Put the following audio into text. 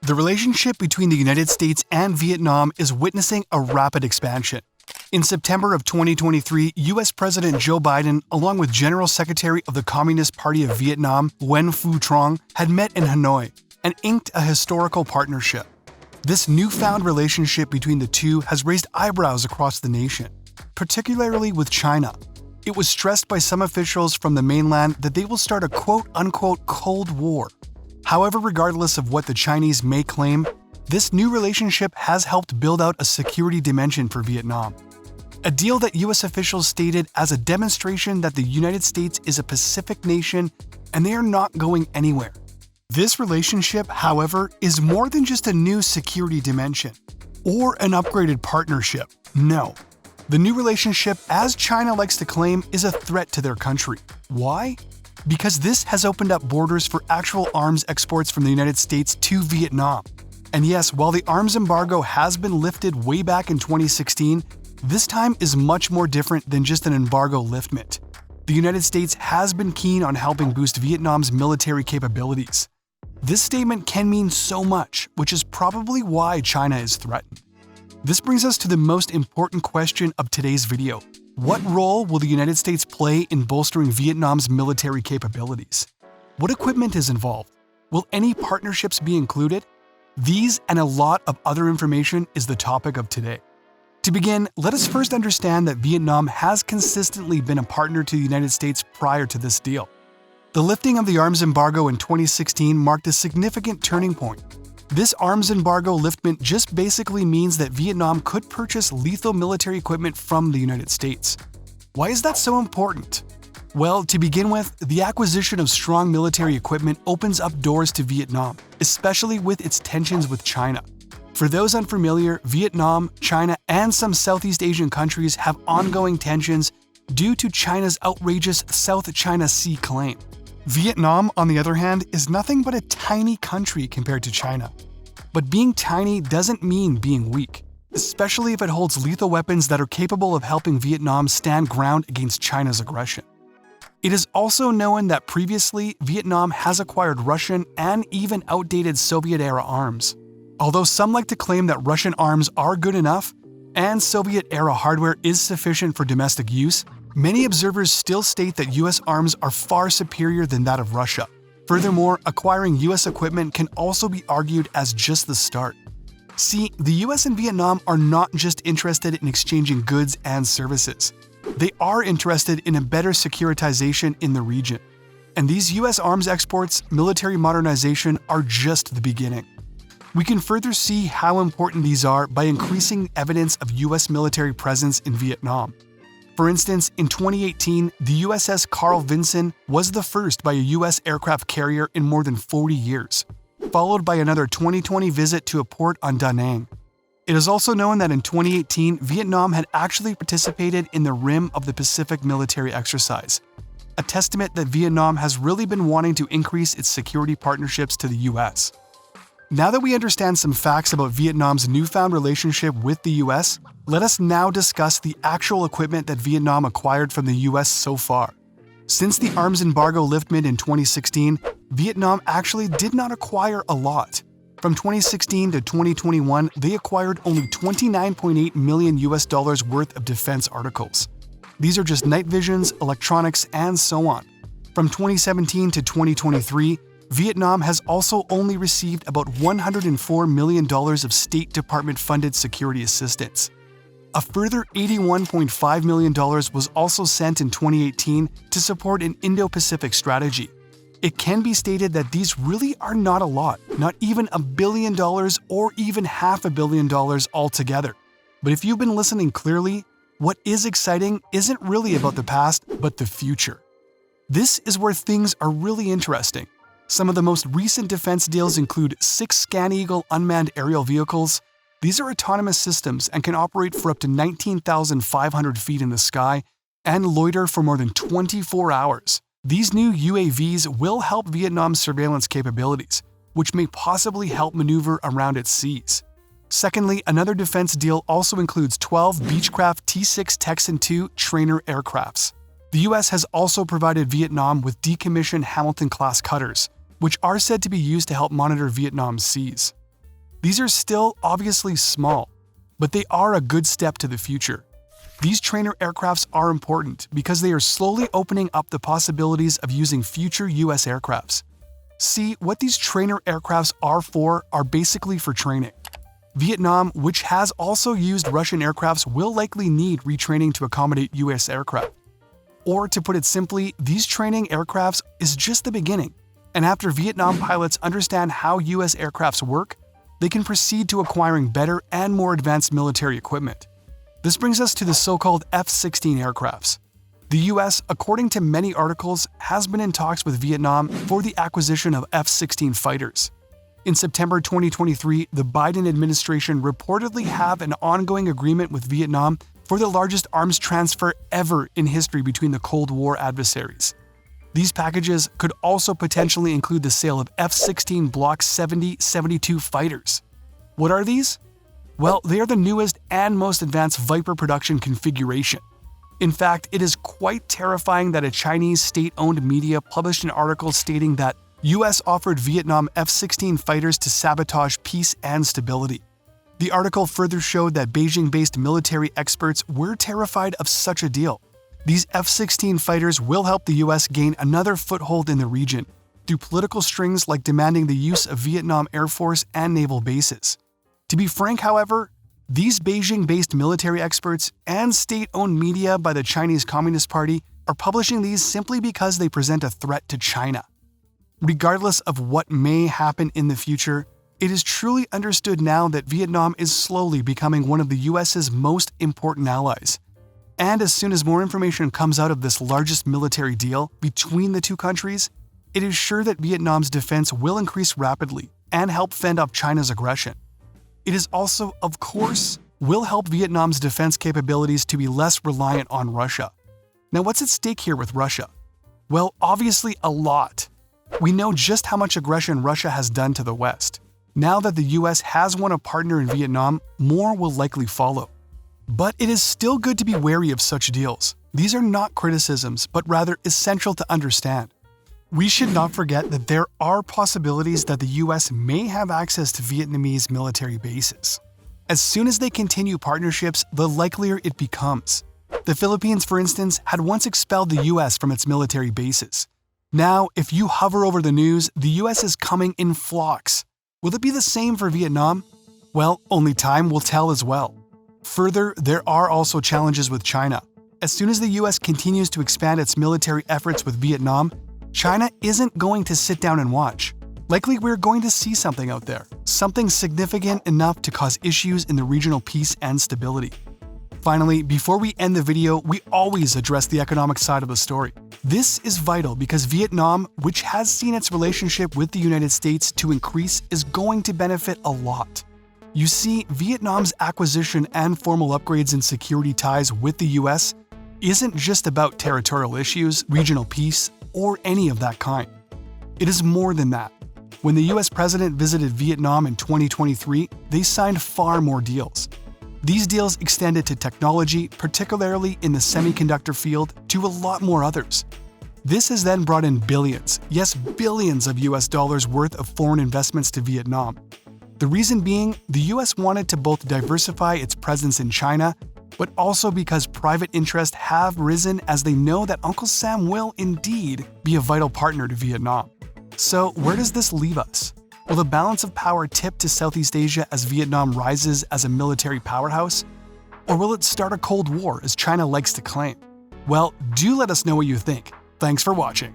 The relationship between the United States and Vietnam is witnessing a rapid expansion. In September of 2023, U.S. President Joe Biden, along with General Secretary of the Communist Party of Vietnam, Nguyen Phu Trong, had met in Hanoi and inked a historical partnership. This newfound relationship between the two has raised eyebrows across the nation, particularly with China. It was stressed by some officials from the mainland that they will start a quote-unquote Cold War. However, regardless of what the Chinese may claim, this new relationship has helped build out a security dimension for Vietnam. A deal that U.S. officials stated as a demonstration that the United States is a Pacific nation and they are not going anywhere. This relationship, however, is more than just a new security dimension or an upgraded partnership. No. The new relationship, as China likes to claim, is a threat to their country. Why? Because this has opened up borders for actual arms exports from the United States to Vietnam. And yes, while the arms embargo has been lifted way back in 2016, this time is much more different than just an embargo liftment. The United States has been keen on helping boost Vietnam's military capabilities. This statement can mean so much, which is probably why China is threatened. This brings us to the most important question of today's video. What role will the United States play in bolstering Vietnam's military capabilities? What equipment is involved? Will any partnerships be included? These and a lot of other information is the topic of today. To begin, let us first understand that Vietnam has consistently been a partner to the United States prior to this deal. The lifting of the arms embargo in 2016 marked a significant turning point. This arms embargo liftment just basically means that Vietnam could purchase lethal military equipment from the United States. Why is that so important? Well, to begin with, the acquisition of strong military equipment opens up doors to Vietnam, especially with its tensions with China. For those unfamiliar, Vietnam, China, and some Southeast Asian countries have ongoing tensions due to China's outrageous South China Sea claim. Vietnam, on the other hand, is nothing but a tiny country compared to China. But being tiny doesn't mean being weak, especially if it holds lethal weapons that are capable of helping Vietnam stand ground against China's aggression. It is also known that previously, Vietnam has acquired Russian and even outdated Soviet-era arms. Although some like to claim that Russian arms are good enough and Soviet-era hardware is sufficient for domestic use, many observers still state that U.S. arms are far superior than that of Russia. Furthermore, acquiring U.S. equipment can also be argued as just the start. See, the U.S. and Vietnam are not just interested in exchanging goods and services. They are interested in a better securitization in the region. And these U.S. arms exports, military modernization, are just the beginning. We can further see how important these are by increasing evidence of U.S. military presence in Vietnam. For instance, in 2018, the USS Carl Vinson was the first by a U.S. aircraft carrier in more than 40 years, followed by another 2020 visit to a port on Da Nang. It is also known that in 2018, Vietnam had actually participated in the Rim of the Pacific military exercise, a testament that Vietnam has really been wanting to increase its security partnerships to the U.S. Now that we understand some facts about Vietnam's newfound relationship with the U.S., let us now discuss the actual equipment that Vietnam acquired from the U.S. so far. Since the arms embargo liftment in 2016, Vietnam actually did not acquire a lot. From 2016 to 2021, they acquired only $29.8 million worth of defense articles. These are just night visions, electronics, and so on. From 2017 to 2023, Vietnam has also only received about $104 million of State Department-funded security assistance. A further $81.5 million was also sent in 2018 to support an Indo-Pacific strategy. It can be stated that these really are not a lot, not even $1 billion or even $500 million altogether. But if you've been listening clearly, what is exciting isn't really about the past, but the future. This is where things are really interesting. Some of the most recent defense deals include 6 ScanEagle unmanned aerial vehicles. These are autonomous systems and can operate for up to 19,500 feet in the sky and loiter for more than 24 hours. These new UAVs will help Vietnam's surveillance capabilities, which may possibly help maneuver around its seas. Secondly, another defense deal also includes 12 Beechcraft T-6 Texan II trainer aircrafts. The U.S. has also provided Vietnam with decommissioned Hamilton-class cutters, which are said to be used to help monitor Vietnam's seas. These are still obviously small, but they are a good step to the future. These trainer aircrafts are important because they are slowly opening up the possibilities of using future US aircrafts. See, what these trainer aircrafts are basically for training. Vietnam, which has also used Russian aircrafts, will likely need retraining to accommodate US aircraft. Or to put it simply, these training aircrafts is just the beginning, and after Vietnam pilots understand how US aircrafts work, they can proceed to acquiring better and more advanced military equipment. This brings us to the so-called F16 aircrafts. The US, according to many articles, has been in talks with Vietnam for the acquisition of F16 Fighters. In September 2023, the Biden administration reportedly have an ongoing agreement with Vietnam for the largest arms transfer ever in history between the Cold War adversaries. These packages could also potentially include the sale of F-16 Block 70-72 fighters. What are these? Well, they are the newest and most advanced Viper production configuration. In fact, it is quite terrifying that a Chinese state-owned media published an article stating that US offered Vietnam F-16 fighters to sabotage peace and stability. The article further showed that Beijing-based military experts were terrified of such a deal. These F-16 fighters will help the US gain another foothold in the region through political strings like demanding the use of Vietnam Air Force and naval bases. To be frank, however, these Beijing-based military experts and state-owned media by the Chinese Communist Party are publishing these simply because they present a threat to China. Regardless of what may happen in the future, it is truly understood now that Vietnam is slowly becoming one of the US's most important allies. And as soon as more information comes out of this largest military deal between the two countries, it is sure that Vietnam's defense will increase rapidly and help fend off China's aggression. It is also, of course, will help Vietnam's defense capabilities to be less reliant on Russia. Now, what's at stake here with Russia? Well, obviously a lot. We know just how much aggression Russia has done to the West. Now that the US has won a partner in Vietnam, more will likely follow. But it is still good to be wary of such deals. These are not criticisms, but rather essential to understand. We should not forget that there are possibilities that the US may have access to Vietnamese military bases. As soon as they continue partnerships, the likelier it becomes. The Philippines, for instance, had once expelled the US from its military bases. Now, if you hover over the news, the US is coming in flocks. Will it be the same for Vietnam? Well, only time will tell as well. Further, there are also challenges with China. As soon as the US continues to expand its military efforts with Vietnam, China isn't going to sit down and watch. Likely we're going to see something out there, something significant enough to cause issues in the regional peace and stability. Finally, before we end the video, we always address the economic side of the story. This is vital because Vietnam, which has seen its relationship with the United States to increase, is going to benefit a lot. You see, Vietnam's acquisition and formal upgrades in security ties with the US isn't just about territorial issues, regional peace, or any of that kind. It is more than that. When the US president visited Vietnam in 2023, they signed far more deals. These deals extended to technology, particularly in the semiconductor field, to a lot more others. This has then brought in billions, yes, billions of US dollars worth of foreign investments to Vietnam. The reason being, the US wanted to both diversify its presence in China, but also because private interests have risen as they know that Uncle Sam will indeed be a vital partner to Vietnam. So where does this leave us? Will the balance of power tip to Southeast Asia as Vietnam rises as a military powerhouse? Or will it start a Cold War as China likes to claim? Well, do let us know what you think. Thanks for watching.